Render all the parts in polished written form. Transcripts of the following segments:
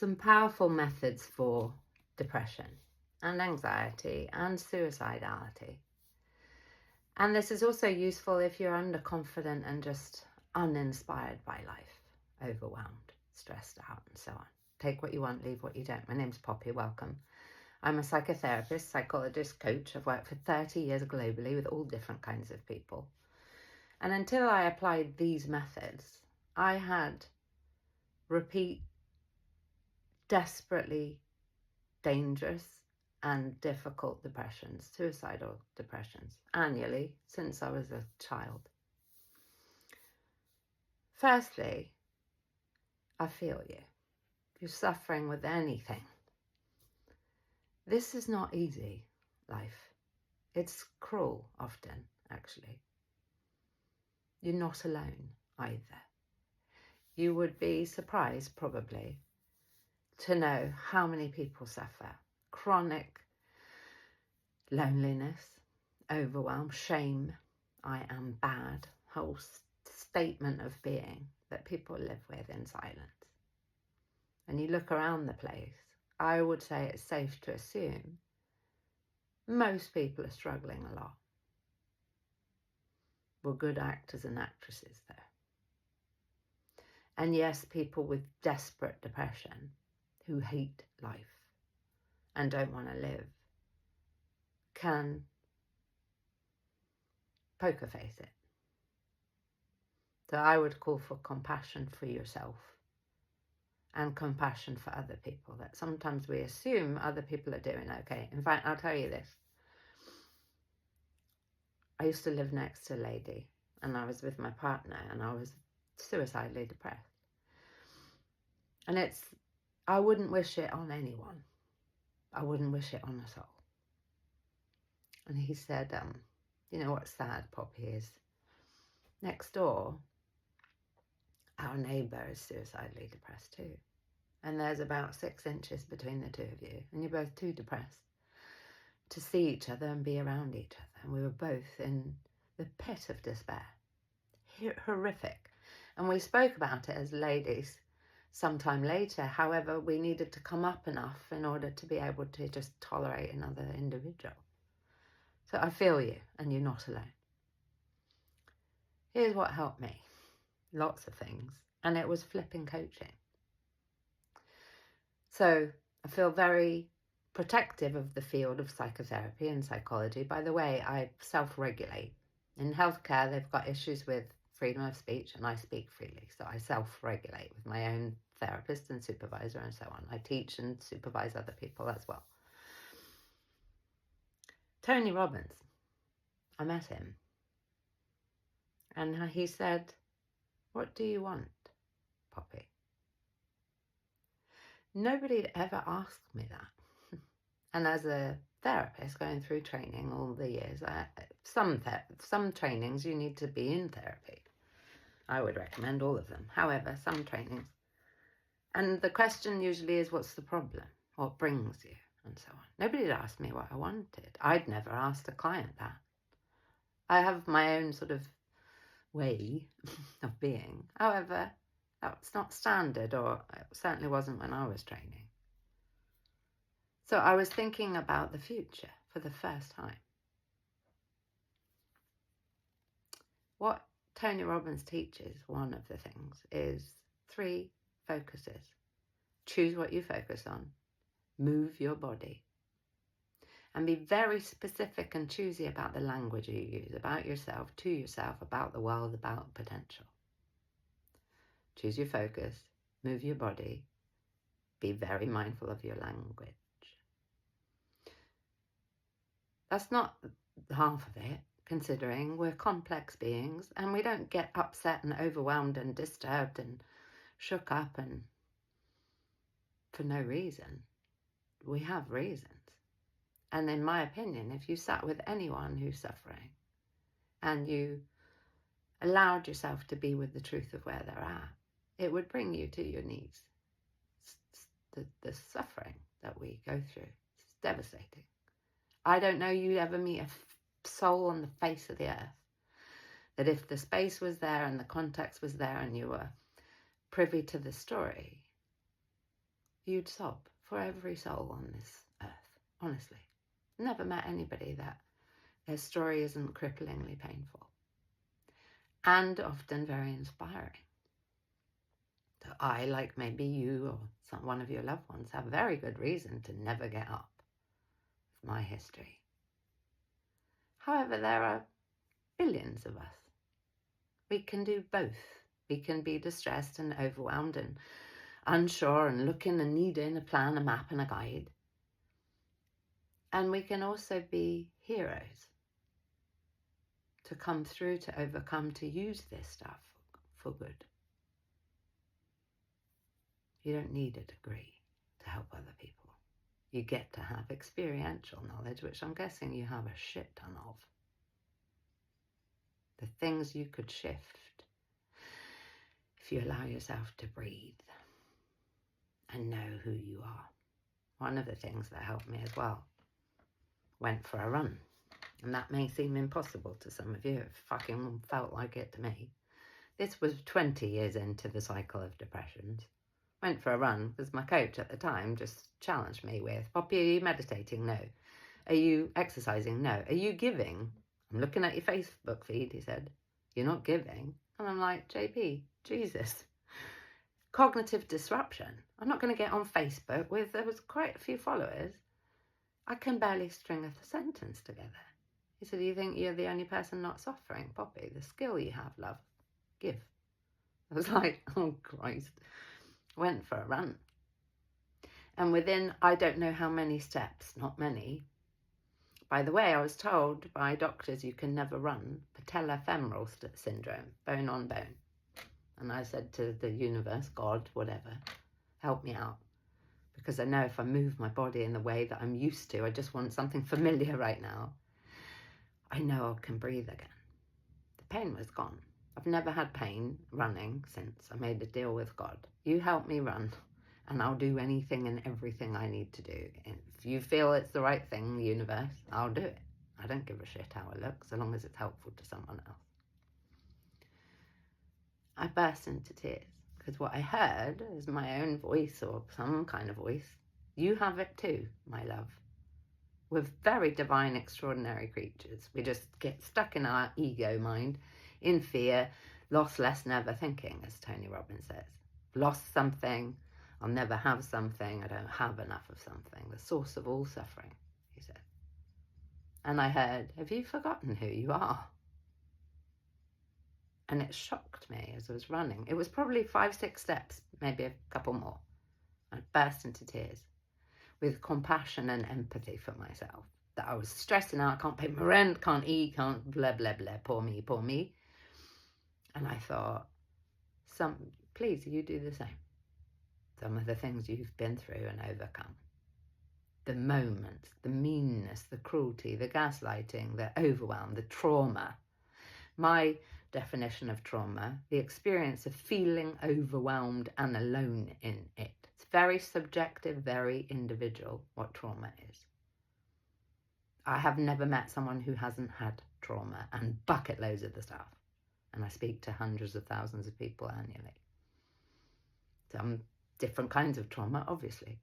some powerful methods for depression and anxiety and suicidality. And this is also useful if you're underconfident and just uninspired by life, overwhelmed, stressed out, and so on. Take what you want, leave what you don't. My name's Poppy, welcome. I'm a psychotherapist, psychologist, coach. I've worked for 30 years globally with all different kinds of people. And until I applied these methods, I had repeat, desperately dangerous and difficult depressions, suicidal depressions, annually since I was a child. Firstly, I feel you. If you're suffering with anything, this is not easy, life. It's cruel often, actually. You're not alone either. You would be surprised, probably, to know how many people suffer chronic loneliness, overwhelm, shame, I am bad, whole statement of being that people live with in silence. And you look around the place, I would say it's safe to assume most people are struggling a lot. We're good actors and actresses though. And yes, people with desperate depression who hate life and don't want to live can poker face it. So I would call for compassion for yourself and compassion for other people, that sometimes we assume other people are doing okay. In fact, I'll tell you this. I used to live next to a lady and I was with my partner and I was suicidally depressed. And I wouldn't wish it on anyone. I wouldn't wish it on us all. And he said, you know what's sad, Poppy, is next door, our neighbour is suicidally depressed too. And there's about 6 inches between the two of you. And you're both too depressed to see each other and be around each other. And we were both in the pit of despair. Horrific. And we spoke about it as ladies sometime later. However, we needed to come up enough in order to be able to just tolerate another individual. So I feel you, and you're not alone. Here's what helped me. Lots of things. And it was flipping coaching. So I feel very protective of the field of psychotherapy and psychology. By the way, I self-regulate. In healthcare, they've got issues with freedom of speech, and I speak freely. So I self-regulate with my own therapist and supervisor and so on. I teach and supervise other people as well. Tony Robbins, I met him. And he said, "What do you want, Poppy?" Nobody had ever asked me that. And as a therapist going through training all the years, some trainings you need to be in therapy. I would recommend all of them. However, some trainings. And the question usually is, what's the problem? What brings you? And so on. Nobody had asked me what I wanted. I'd never asked a client that. I have my own sort of way of being. However, that's not standard, or it certainly wasn't when I was training. So I was thinking about the future for the first time. What Tony Robbins teaches, one of the things, is 3 focuses. Choose what you focus on. Move your body. And be very specific and choosy about the language you use, about yourself, to yourself, about the world, about potential. Choose your focus, move your body, be very mindful of your language. That's not half of it, considering we're complex beings and we don't get upset and overwhelmed and disturbed and shook up and for no reason. We have reasons. And in my opinion, if you sat with anyone who's suffering and you allowed yourself to be with the truth of where they're at, it would bring you to your knees. The suffering that we go through is devastating. I don't know you'd ever meet a soul on the face of the earth that if the space was there and the context was there and you were privy to the story, you'd sob for every soul on this earth, honestly. Never met anybody that their story isn't cripplingly painful and often very inspiring. So I, like maybe you or one of your loved ones, have very good reason to never get up with my history. However, there are billions of us. We can do both. We can be distressed and overwhelmed and unsure and looking and needing a plan, a map and a guide. And we can also be heroes to come through, to overcome, to use this stuff for good. You don't need a degree to help other people. You get to have experiential knowledge, which I'm guessing you have a shit ton of. The things you could shift if you allow yourself to breathe and know who you are. One of the things that helped me as well, went for a run. And that may seem impossible to some of you. It fucking felt like it to me. This was 20 years into the cycle of depressions. Went for a run because my coach at the time just challenged me with, Poppy, are you meditating? No. Are you exercising? No. Are you giving? I'm looking at your Facebook feed, he said. You're not giving? And I'm like, JP, Jesus. Cognitive disruption. I'm not going to get on Facebook with, there was quite a few followers. I can barely string a sentence together. He said, do you think you're the only person not suffering? Poppy, the skill you have, love, give. I was like, oh Christ. Went for a run. And within, I don't know how many steps, not many. By the way, I was told by doctors you can never run, patellofemoral syndrome, bone on bone. And I said to the universe, God, whatever, help me out. Because I know if I move my body in the way that I'm used to, I just want something familiar right now, I know I can breathe again. The pain was gone. I've never had pain running since I made a deal with God. You help me run and I'll do anything and everything I need to do. And if you feel it's the right thing, universe, I'll do it. I don't give a shit how I look, so long as it's helpful to someone else. I burst into tears because what I heard is my own voice or some kind of voice. You have it too, my love. We're very divine, extraordinary creatures. We just get stuck in our ego mind, in fear, lost, less, never thinking, as Tony Robbins says. Lost something, I'll never have something, I don't have enough of something. The source of all suffering, he said. And I heard, have you forgotten who you are? And it shocked me as I was running. It was probably 5-6 steps, maybe a couple more. I burst into tears with compassion and empathy for myself. That I was stressing out, can't pay my rent, can't eat, can't blah, blah, blah, poor me, poor me. And I thought, please, you do the same. Some of the things you've been through and overcome. The moments, the meanness, the cruelty, the gaslighting, the overwhelm, the trauma. My definition of trauma, the experience of feeling overwhelmed and alone in it. It's very subjective, very individual what trauma is. I have never met someone who hasn't had trauma and bucket loads of the stuff. And I speak to hundreds of thousands of people annually. Some different kinds of trauma, obviously.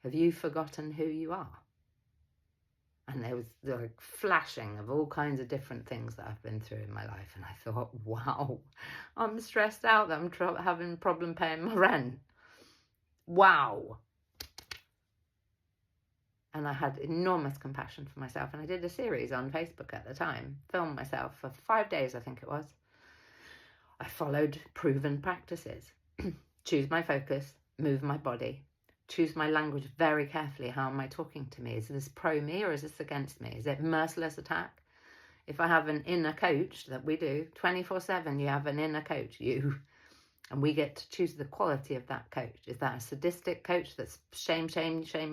Have you forgotten who you are? And there was like flashing of all kinds of different things that I've been through in my life. And I thought, wow, I'm stressed out that I'm having a problem paying my rent. Wow. And I had enormous compassion for myself. And I did a series on Facebook at the time, filmed myself for 5 days, I think it was. I followed proven practices. Choose my focus, move my body, choose my language very carefully. How am I talking to me? Is this pro me or is this against me? Is it merciless attack? If I have an inner coach, that we do, 24/7, you have an inner coach, you. And we get to choose the quality of that coach. Is that a sadistic coach that's shame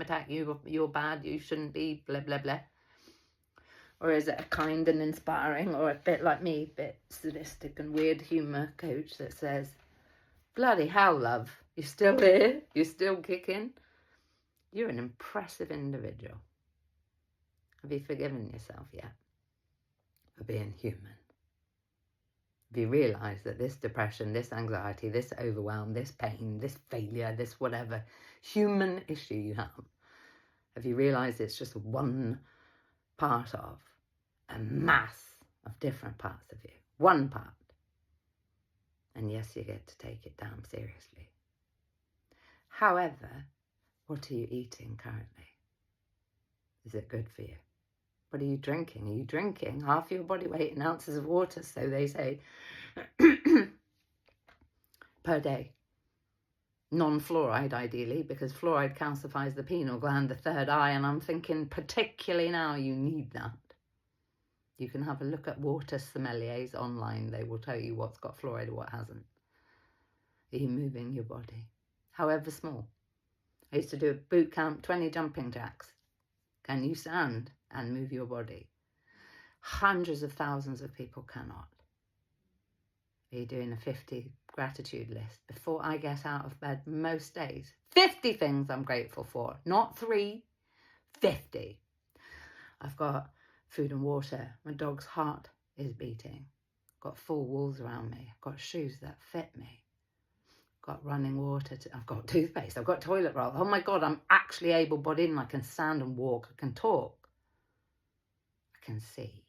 attack, you're bad, you shouldn't be, blah, blah, blah? Or is it a kind and inspiring, or a bit like me, a bit sadistic and weird humour coach that says, bloody hell, love, you're still here, you're still kicking, you're an impressive individual. Have you forgiven yourself yet for being human? If you realise that this depression, this anxiety, this overwhelm, this pain, this failure, this whatever human issue you have you realised it's just one part of a mass of different parts of you? One part. And yes, you get to take it down seriously. However, what are you eating currently? Is it good for you? What are you drinking? Are you drinking half your body weight in ounces of water, so they say, per day? Non-fluoride, ideally, because fluoride calcifies the pineal gland, the third eye, and I'm thinking particularly now you need that. You can have a look at water sommeliers online. They will tell you what's got fluoride or what hasn't. Are you moving your body? However small. I used to do a boot camp, 20 jumping jacks. Can you stand and move your body? Hundreds of thousands of people cannot. Are you doing a 50 gratitude list? Before I get out of bed most days, 50 things I'm grateful for, not 3, 50. I've got food and water. My dog's heart is beating. I've got 4 walls around me. I've got shoes that fit me. I've got running water. I've got toothpaste. I've got toilet roll. Oh my God, I'm actually able-bodied and I can stand and walk. I can talk. I can see.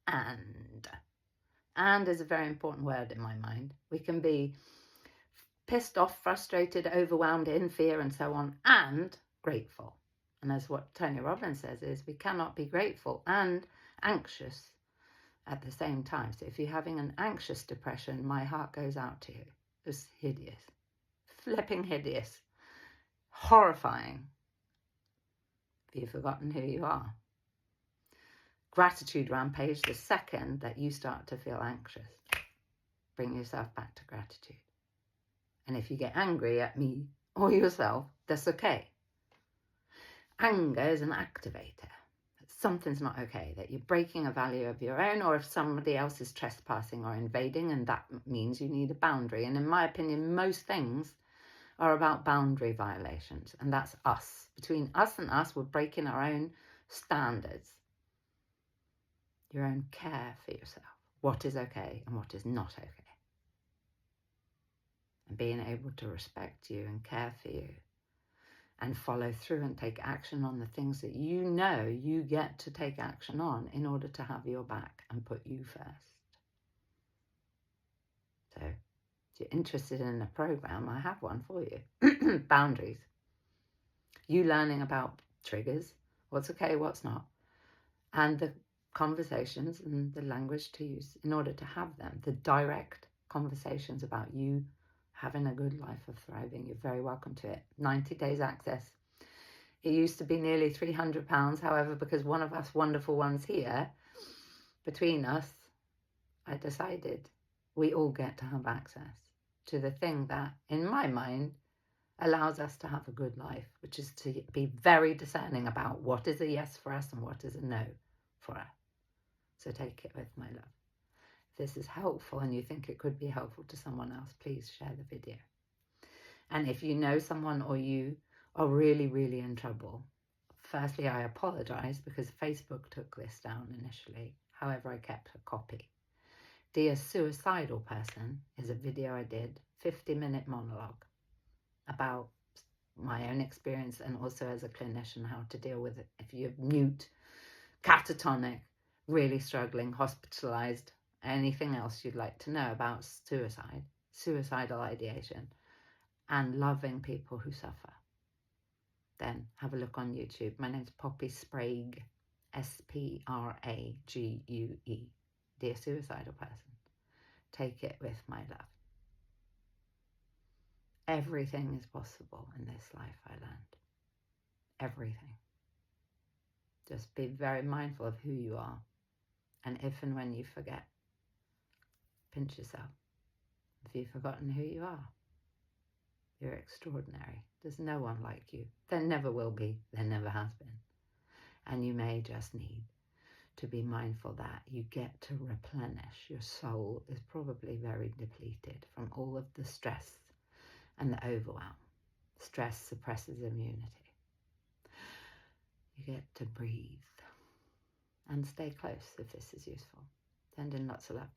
And is a very important word in my mind. We can be pissed off, frustrated, overwhelmed, in fear and so on, and grateful. And as what Tony Robbins says is we cannot be grateful and anxious at the same time. So if you're having an anxious depression, my heart goes out to you. It's hideous. Flipping hideous. Horrifying. Have you forgotten who you are? Gratitude rampage, the second that you start to feel anxious. Bring yourself back to gratitude. And if you get angry at me or yourself, that's okay. Anger is an activator. Something's not okay, that you're breaking a value of your own, or if somebody else is trespassing or invading, and that means you need a boundary. And in my opinion, most things are about boundary violations, and that's us. Between us and us, we're breaking our own standards, your own care for yourself, what is okay and what is not okay. And being able to respect you and care for you and follow through and take action on the things that you know you get to take action on in order to have your back and put you first. So if you're interested in a program, I have one for you. Boundaries. You learning about triggers, what's okay, what's not, and the conversations and the language to use in order to have them, the direct conversations about you having a good life of thriving. You're very welcome to it. 90 days access. It used to be nearly £300. However, because one of us wonderful ones here, between us, I decided we all get to have access to the thing that, in my mind, allows us to have a good life, which is to be very discerning about what is a yes for us and what is a no for us. So take it with my love. If this is helpful and you think it could be helpful to someone else, please share the video. And if you know someone or you are really, really in trouble, firstly, I apologise because Facebook took this down initially. However, I kept a copy. Dear Suicidal Person is a video I did, 50-minute monologue about my own experience and also as a clinician how to deal with it. If you're mute, catatonic, really struggling, hospitalised, anything else you'd like to know about suicide, suicidal ideation, and loving people who suffer, then have a look on YouTube. My name's Poppy Sprague, Sprague. Dear Suicidal Person, take it with my love. Everything is possible in this life, I learned. Everything. Just be very mindful of who you are. And if and when you forget, pinch yourself. If you've forgotten who you are, you're extraordinary. There's no one like you. There never will be. There never has been. And you may just need to be mindful that you get to replenish. Your soul is probably very depleted from all of the stress and the overwhelm. Stress suppresses immunity. You get to breathe and stay close if this is useful. Send in lots of love.